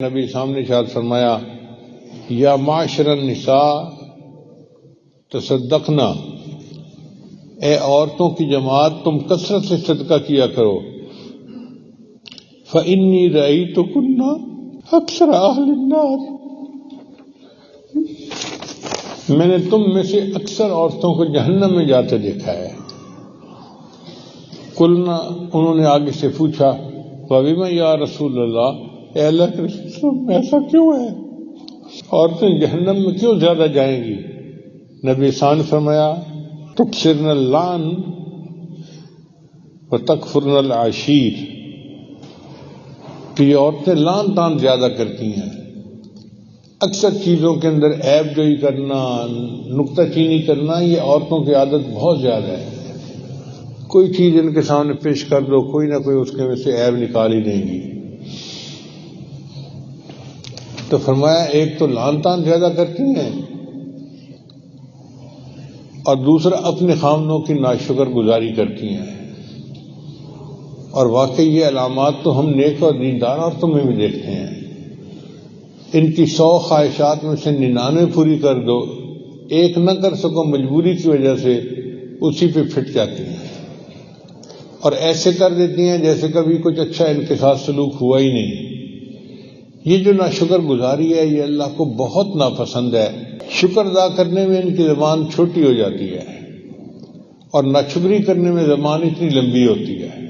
نبی سامنے ارشاد فرمایا یا معاشر النساء تصدقنا، اے عورتوں کی جماعت تم کثرت سے صدقہ کیا کرو، فإنی رأیتکن اکثر اہل النار، میں نے تم میں سے اکثر عورتوں کو جہنم میں جاتے دیکھا ہے۔ قلنا، انہوں نے آگے سے پوچھا وَبِمَ یا رسول اللہ، اے اللہ کے رسول ایسا کیوں ہے؟ عورتیں جہنم میں کیوں زیادہ جائیں گی؟ نبی ثان فرمایا تکثرن اللعن وتکفرن العشیر، کہ یہ عورتیں لعن طعن زیادہ کرتی ہیں، اکثر چیزوں کے اندر عیب جوئی کرنا، نکتہ چینی کرنا، یہ عورتوں کی عادت بہت زیادہ ہے۔ کوئی چیز ان کے سامنے پیش کر دو، کوئی نہ کوئی اس کے میں سے عیب نکال ہی دیں گی۔ تو فرمایا ایک تو لعن طعن زیادہ کرتی ہیں، اور دوسرا اپنے خامنوں کی ناشکر گزاری کرتی ہیں۔ اور واقعی یہ علامات تو ہم نیک اور دیندار عورتوں میں بھی دیکھتے ہیں۔ ان کی 100 خواہشات میں سے 99 پوری کر دو، ایک نہ کر سکو مجبوری کی وجہ سے، اسی پہ پھٹ جاتی ہیں اور ایسے کر دیتی ہیں جیسے کبھی کچھ اچھا ان کے ساتھ سلوک ہوا ہی نہیں۔ یہ جو ناشکر گزاری ہے یہ اللہ کو بہت ناپسند ہے۔ شکر ادا کرنے میں ان کی زبان چھوٹی ہو جاتی ہے اور ناشکری کرنے میں زبان اتنی لمبی ہوتی ہے۔